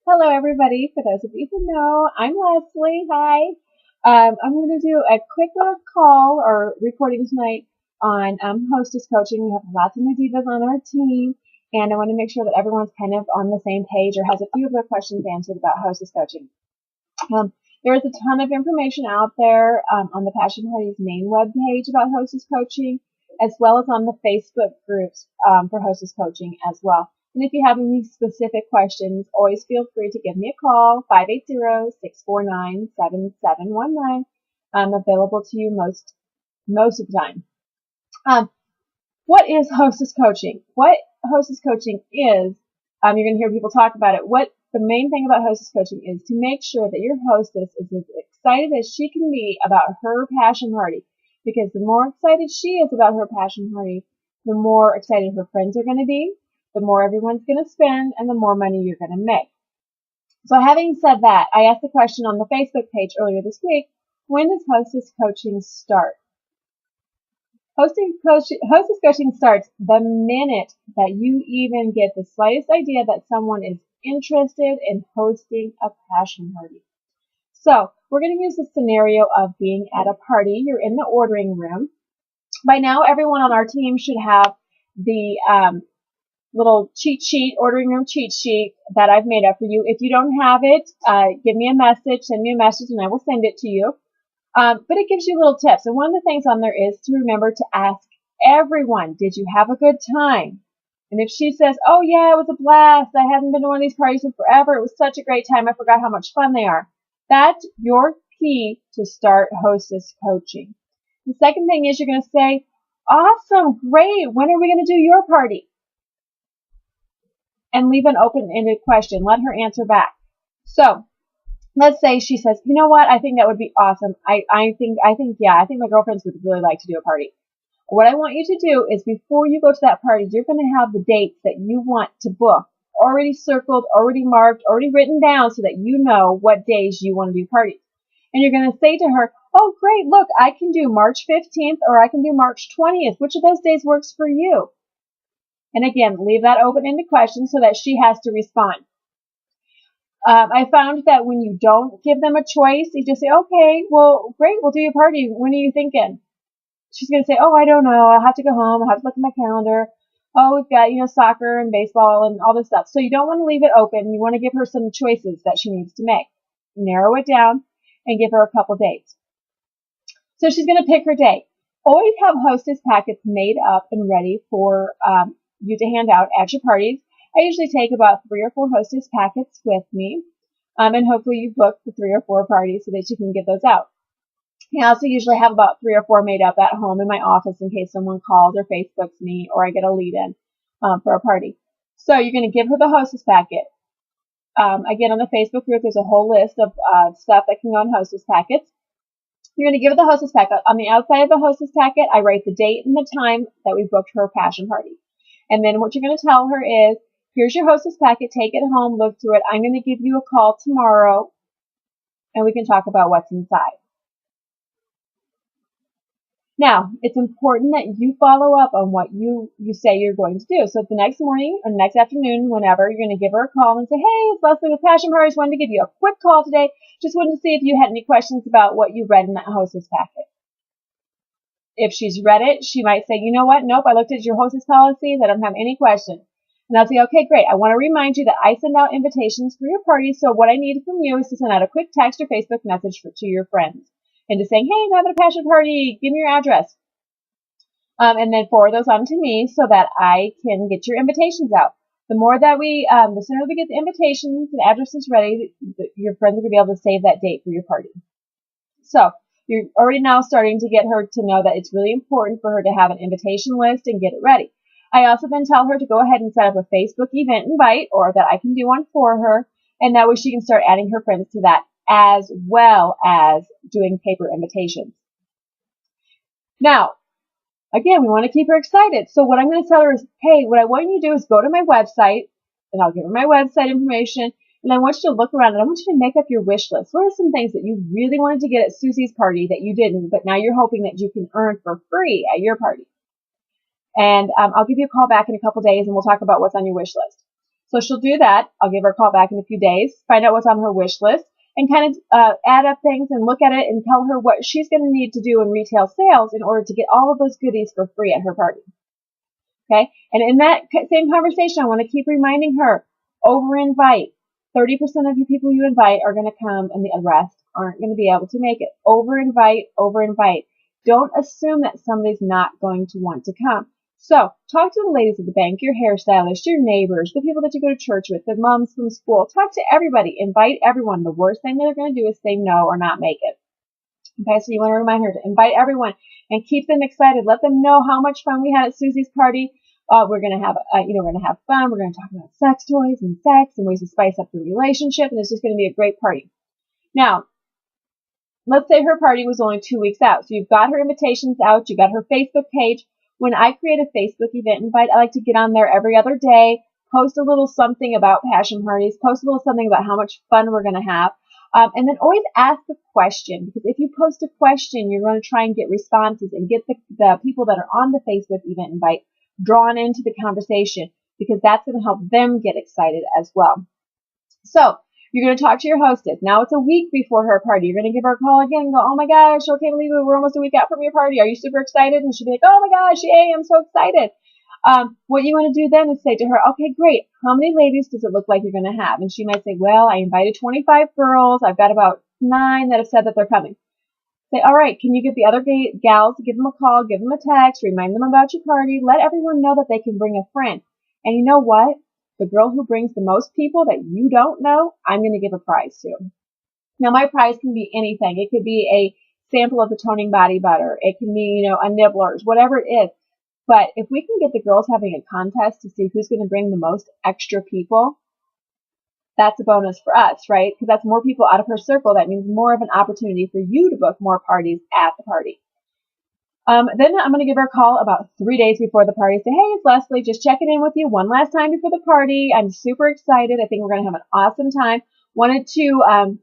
Hello, everybody. For those of you who know, I'm Leslie. Hi. I'm going to do a quick little call or recording tonight on Hostess Coaching. We have lots of new divas on our team, and I want to make sure that everyone's kind of on the same page or has a few of their questions answered about Hostess Coaching. There is a ton of information out there on the Passion Party's main webpage about Hostess Coaching, as well as on the Facebook groups for Hostess Coaching as well. And if you have any specific questions, always feel free to give me a call, 580-649-7719. I'm available to you most of the time. What is Hostess Coaching? What Hostess Coaching is, you're going to hear people talk about it. What the main thing about Hostess Coaching is to make sure that your hostess is as excited as she can be about her passion party. Because the more excited she is about her passion party, the more excited her friends are going to be, the more everyone's going to spend, and the more money you're going to make. So having said that, I asked the question on the Facebook page earlier this week, when does Hostess Coaching start? Hostess Coaching starts the minute that you even get the slightest idea that someone is interested in hosting a passion party. So we're going to use the scenario of being at a party. You're in the ordering room. By now, everyone on our team should have the little cheat sheet, ordering room cheat sheet that I've made up for you. If you don't have it, give me a message, send me a message, and I will send it to you. But it gives you little tips. And one of the things on there is to remember to ask everyone, did you have a good time? And if she says, oh yeah, it was a blast, I haven't been to one of these parties in forever, it was such a great time, I forgot how much fun they are. That's your key to start Hostess Coaching. The second thing is you're going to say, awesome, great, when are we going to do your party? And leave an open-ended question. Let her answer back. So let's say she says, you know what, I think that would be awesome. I think my girlfriends would really like to do a party. What I want you to do is before you go to that party, you're going to have the dates that you want to book already circled, already marked, already written down so that you know what days you want to do parties. And you're going to say to her, oh, great, look, I can do March 15th or I can do March 20th. Which of those days works for you? And again, leave that open-ended question so that she has to respond. I found that when you don't give them a choice, you just say, okay, well, great, we'll do your party. When are you thinking? She's going to say, oh, I don't know. I'll have to go home. I'll have to look at my calendar. Oh, we've got, soccer and baseball and all this stuff. So you don't want to leave it open. You want to give her some choices that she needs to make. Narrow it down and give her a couple dates. So she's going to pick her date. Always have hostess packets made up and ready for you to hand out at your parties. I usually take about 3 or 4 hostess packets with me, and hopefully you book the 3 or 4 parties so that you can get those out. I also usually have about 3 or 4 made up at home in my office in case someone calls or Facebooks me or I get a lead in for a party. So you're going to give her the hostess packet. Again, on the Facebook group, there's a whole list of stuff that can go on hostess packets. You're going to give her the hostess packet. On the outside of the hostess packet, I write the date and the time that we booked her passion party. And then what you're going to tell her is, here's your hostess packet. Take it home. Look through it. I'm going to give you a call tomorrow, and we can talk about what's inside. Now, it's important that you follow up on what you say you're going to do. So the next morning or next afternoon, whenever, you're going to give her a call and say, hey, it's Leslie with Passion Parties. Wanted to give you a quick call today. Just wanted to see if you had any questions about what you read in that hostess packet. If she's read it, she might say, you know what? Nope, I looked at your hostess policies. I don't have any questions. And I'll say, okay, great. I want to remind you that I send out invitations for your parties. So what I need from you is to send out a quick text or Facebook message to your friends. And just saying, hey, I'm having a passion party. Give me your address. And then forward those on to me so that I can get your invitations out. The more that the sooner we get the invitations and addresses ready, your friends are going to be able to save that date for your party. So you're already now starting to get her to know that it's really important for her to have an invitation list and get it ready. I also then tell her to go ahead and set up a Facebook event invite, or that I can do one for her, and that way she can start adding her friends to that, as well as doing paper invitations. Now, again, we want to keep her excited. So what I'm going to tell her is, hey, what I want you to do is go to my website, and I'll give her my website information, and I want you to look around, and I want you to make up your wish list. What are some things that you really wanted to get at Susie's party that you didn't, but now you're hoping that you can earn for free at your party? And I'll give you a call back in a couple days, and we'll talk about what's on your wish list. So she'll do that. I'll give her a call back in a few days, find out what's on her wish list, and kind of add up things and look at it and tell her what she's going to need to do in retail sales in order to get all of those goodies for free at her party. Okay? And in that same conversation, I want to keep reminding her, over-invite. 30% of you people you invite are going to come, and the rest aren't going to be able to make it. Over-invite, over-invite. Don't assume that somebody's not going to want to come. So, talk to the ladies at the bank, your hairstylist, your neighbors, the people that you go to church with, the moms from school. Talk to everybody. Invite everyone. The worst thing that they're going to do is say no or not make it. Okay, so you want to remind her to invite everyone and keep them excited. Let them know how much fun we had at Susie's party. We're going to have, we're going to have fun. We're going to talk about sex toys and sex and ways to spice up the relationship, and it's just going to be a great party. Now, let's say her party was only 2 weeks out. So you've got her invitations out. You got her Facebook page. When I create a Facebook event invite, I like to get on there every other day, post a little something about passion parties, post a little something about how much fun we're going to have, and then always ask a question, because if you post a question, you're going to try and get responses and get the people that are on the Facebook event invite drawn into the conversation, because that's going to help them get excited as well. So, you're going to talk to your hostess. Now it's a week before her party. You're going to give her a call again and go, oh my gosh, I can't believe it. We're almost a week out from your party. Are you super excited? And she'll be like, oh my gosh, yay, I'm so excited. What you want to do then is say to her, okay, great. How many ladies does it look like you're going to have? And she might say, well, I invited 25 girls. I've got about 9 that have said that they're coming. Say, all right, can you get the other gals to give them a call, give them a text, remind them about your party, let everyone know that they can bring a friend. And you know what? The girl who brings the most people that you don't know, I'm going to give a prize to. Now, my prize can be anything. It could be a sample of the toning body butter. It can be, a Nibblers, whatever it is. But if we can get the girls having a contest to see who's going to bring the most extra people, that's a bonus for us, right? Because that's more people out of her circle. That means more of an opportunity for you to book more parties at the party. Then I'm going to give her a call about 3 days before the party. Say, hey, it's Leslie, just checking in with you one last time before the party. I'm super excited. I think we're going to have an awesome time. Wanted to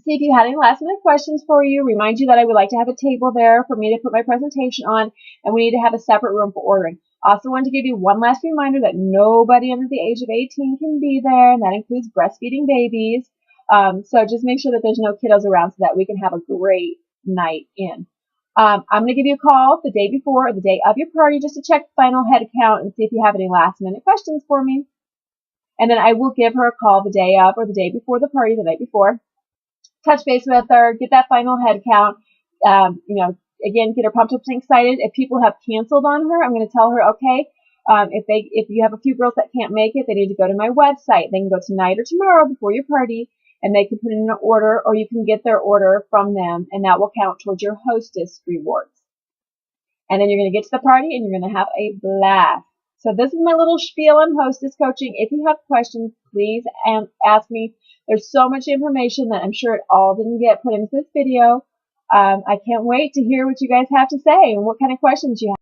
see if you had any last minute questions for you. Remind you that I would like to have a table there for me to put my presentation on, and we need to have a separate room for ordering. Also wanted to give you one last reminder that nobody under the age of 18 can be there, and that includes breastfeeding babies. So just make sure that there's no kiddos around so that we can have a great night in. I'm going to give you a call the day before or the day of your party just to check the final head count and see if you have any last minute questions for me. And then I will give her a call the day of or the day before the party, the night before. Touch base with her, get that final head count, again, get her pumped up and excited. If people have canceled on her, I'm going to tell her, okay, if you have a few girls that can't make it, they need to go to my website. They can go tonight or tomorrow before your party, and they can put in an order, or you can get their order from them, and that will count towards your hostess rewards. And then you're going to get to the party, and you're going to have a blast. So this is my little spiel on hostess coaching. If you have questions, please ask me. There's so much information that I'm sure it all didn't get put into this video. I can't wait to hear what you guys have to say and what kind of questions you have.